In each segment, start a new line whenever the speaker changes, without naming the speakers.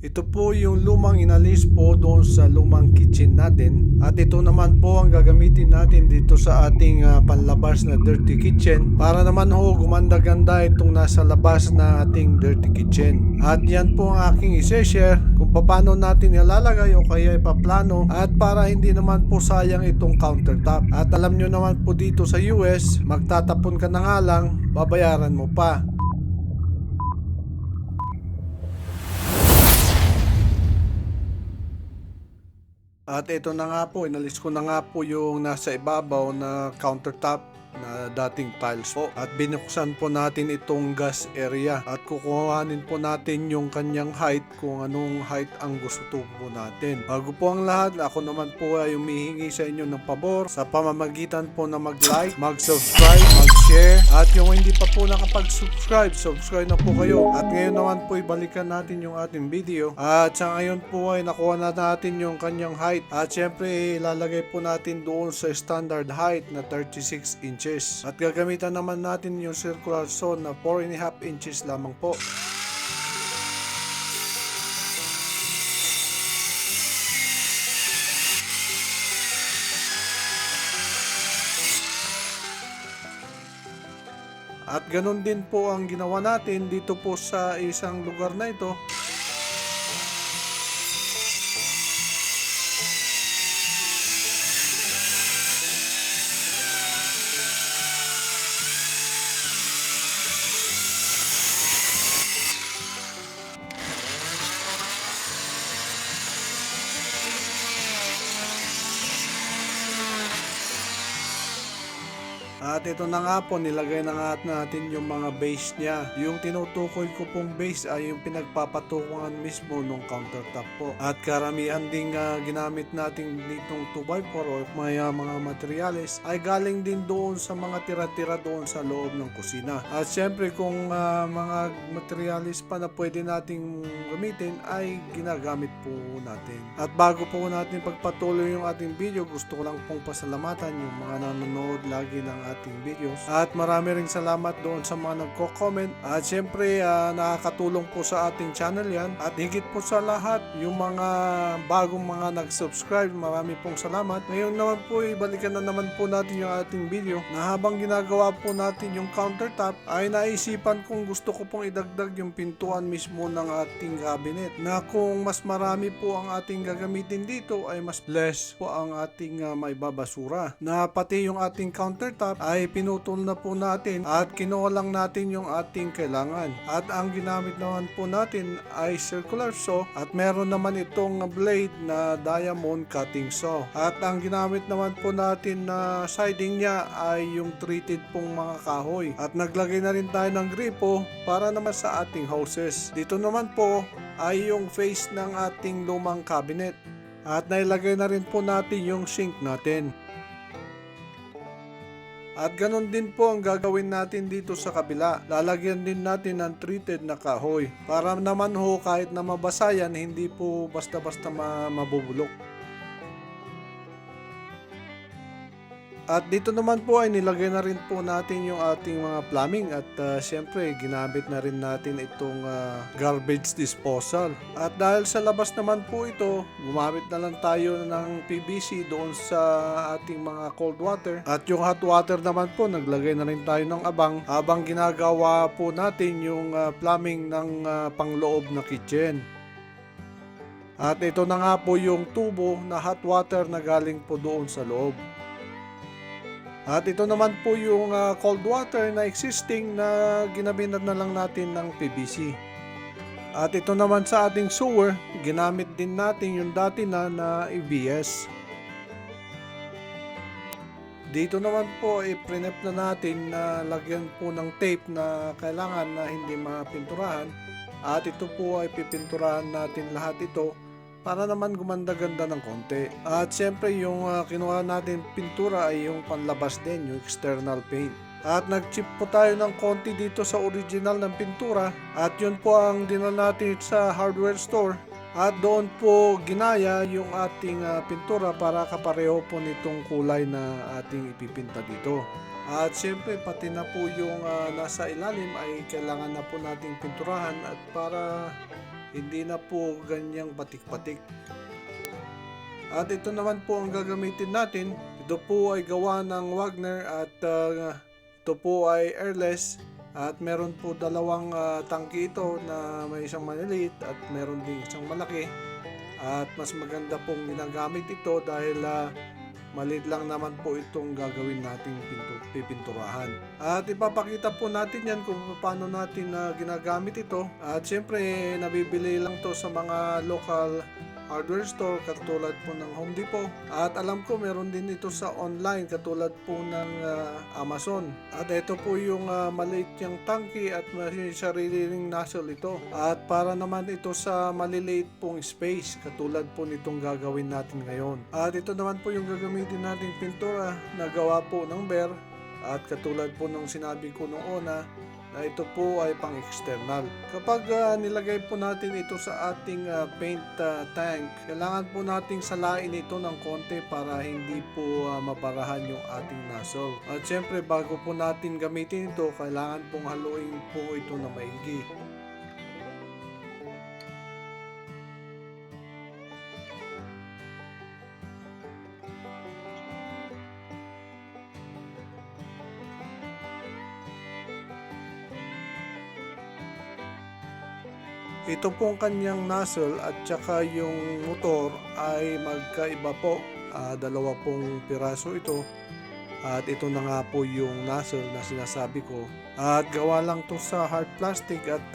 Ito po yung lumang inalis po doon sa lumang kitchen natin. At ito naman po ang gagamitin natin dito sa ating panlabas na dirty kitchen. Para naman ho gumanda-ganda itong nasa labas na ating dirty kitchen. At yan po ang aking isi-share kung paano natin ilalagay o kaya ipaplano. At para hindi naman po sayang itong countertop. At alam nyo naman po dito sa US, magtatapon ka na nga lang, babayaran mo pa. At ito na nga po, inalis ko na nga po yung nasa ibabaw na countertop na dating tiles po. At binuksan po natin itong gas area at kukuhanin po natin yung kanyang height kung anong height ang gusto po natin. Bago po ang lahat, ako naman po ay humihingi sa inyo ng pabor sa pamamagitan po na mag-like, mag-subscribe, mag-share, at yung hindi pa po nakapag-subscribe, subscribe na po kayo. At ngayon naman po ibalikan natin yung ating video. At sa ngayon po ay nakuha na natin yung kanyang height. At syempre ilalagay po natin doon sa standard height na 36 inches. At gagamitan naman natin yung circular saw na 4.5 inches lamang po. At ganun din po ang ginawa natin dito po sa isang lugar na ito. At ito na nga po, nilagay na nga natin yung mga base niya. Yung tinutukoy ko pong base ay yung pinagpapatukungan mismo ng countertop po. At karamihan din ginamit natin ditong 2x4 o mga materyales ay galing din doon sa mga tira-tira doon sa loob ng kusina. At syempre kung mga materyales pa na pwede nating gamitin ay ginagamit po natin. At bago po natin pagpatuloy yung ating video, gusto ko lang pong pasalamatan yung mga nanonood lagi ng ating videos. At marami ring salamat doon sa mga nagko-comment. At syempre nakakatulong po sa ating channel yan. At higit po sa lahat, yung mga bagong mga nag-subscribe, marami pong salamat. Ngayon naman po, ibalikan na naman po natin yung ating video na habang ginagawa po natin yung countertop ay naisipan kong gusto ko pong idagdag yung pintuan mismo ng ating cabinet na kung mas marami po ang ating gagamitin dito ay mas less po ang ating maibabasura. Na pati yung ating countertop ay pinutol na po natin at kinuha lang natin yung ating kailangan. At ang ginamit naman po natin ay circular saw at meron naman itong blade na diamond cutting saw. At ang ginamit naman po natin na siding niya ay yung treated pong mga kahoy. At naglagay na rin tayo ng gripo para naman sa ating hoses. Dito naman po ay yung face ng ating lumang cabinet. At nailagay na rin po natin yung sink natin. At ganun din po ang gagawin natin dito sa kabila. Lalagyan din natin ng treated na kahoy. Para naman ho kahit na mabasa yan, hindi po basta-basta mabubulok. At dito naman po ay nilagay na rin po natin yung ating mga plumbing at syempre ginamit na rin natin itong garbage disposal. At dahil sa labas naman po ito, gumamit na lang tayo ng PVC doon sa ating mga cold water. At yung hot water naman po, naglagay na rin tayo ng abang habang ginagawa po natin yung plumbing ng pangloob na kitchen. At ito na nga po yung tubo na hot water na galing po doon sa loob. At ito naman po yung cold water na existing na ginabinan na lang natin ng PVC. At ito naman sa ating sewer, ginamit din natin yung dati na ABS. Dito naman po i-prep na natin na lagyan po ng tape na kailangan na hindi mapinturahan. At ito po ay pipinturahan natin lahat ito para naman gumanda-ganda ng konti. At syempre yung kinuha natin pintura ay yung panlabas din, yung external paint. At nag-chip po tayo ng konti dito sa original ng pintura at yun po ang dinala natin sa hardware store. At doon po ginaya yung ating pintura para kapareho po nitong kulay na ating ipipinta dito. At syempre pati na po yung nasa ilalim ay kailangan na po nating pinturahan at para Hindi na po ganyang batik-batik. At ito naman po ang gagamitin natin. Ito po ay gawa ng Wagner at ito po ay airless. At meron po dalawang tangke ito na may isang maliliit at meron din isang malaki. At mas maganda pong ginagamit ito dahil maliit lang naman po itong gagawin nating pipinturahan. At ipapakita po natin yan kung paano natin ginagamit ito. At syempre nabibili lang to sa mga local hardware store katulad po ng Home Depot. At alam ko meron din ito sa online katulad po ng Amazon. At ito po yung maliit yung tangke at may sarili ring nozzle ito. At para naman ito sa maliliit pong space katulad po nitong gagawin natin ngayon. At ito naman po yung gagamitin nating pintura na gawa po ng Behr. At katulad po ng sinabi ko noong una, na ito po ay pang external. Kapag nilagay po natin ito sa ating paint tank, kailangan po nating salain ito ng konti para hindi po mabarahan yung ating nozzle. At syempre bago po natin gamitin ito, kailangan pong haluin po ito na maigi. Ito pong kanyang nozzle at saka yung motor ay magkaiba po. Dalawa pong piraso ito. At ito na nga po yung nozzle na sinasabi ko. At gawa lang to sa hard plastic at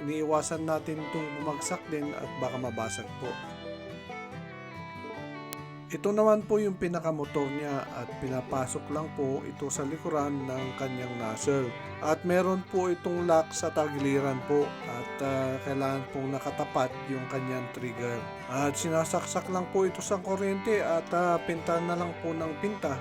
iniiwasan natin itong bumagsak din at baka mabasag po. Ito naman po yung pinakamotor niya at pinapasok lang po ito sa likuran ng kanyang nozzle. At meron po itong lock sa tagiliran po at kailangan pong nakatapat yung kanyang trigger. At sinasaksak lang po ito sa kuryente at pinta na lang po ng pinta.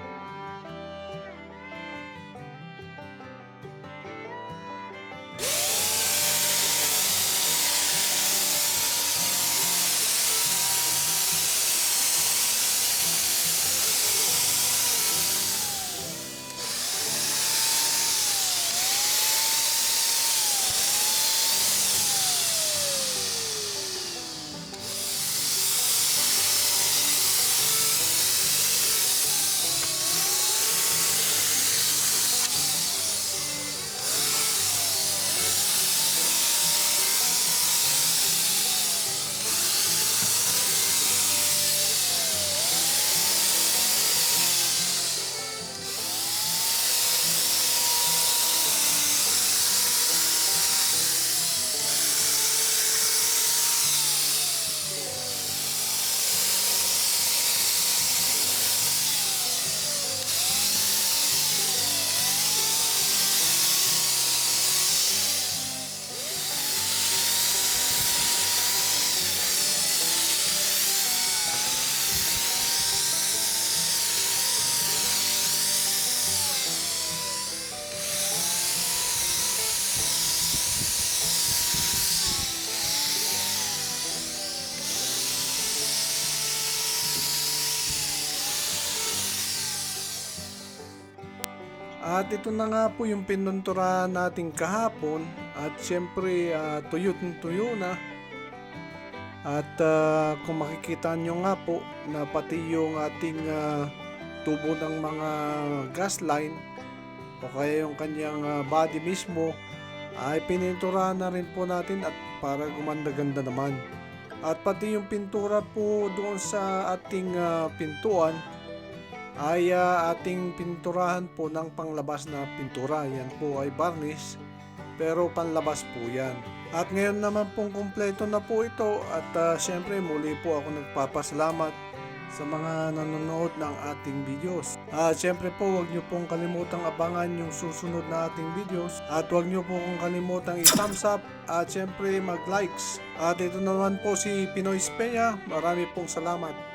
At ito na nga po yung pinunturahan natin kahapon at syempre tuyo na. At kung makikita nyo nga po na pati yung ating tubo ng mga gas line o kaya yung kanyang body mismo ay pininturahan na rin po natin at para gumanda-ganda naman. At pati yung pintura po doon sa ating pintuan ay ating pinturahan po ng panglabas na pintura. Yan po ay varnish pero panlabas po yan. At ngayon naman pong kumpleto na po ito at syempre muli po ako nagpapasalamat sa mga nanonood ng ating videos. At syempre po huwag nyo pong kalimutang abangan yung susunod na ating videos at huwag nyo po kong kalimutang i-thumbs up at syempre mag-likes. At ito naman po si Pinoy Speya. Marami pong salamat.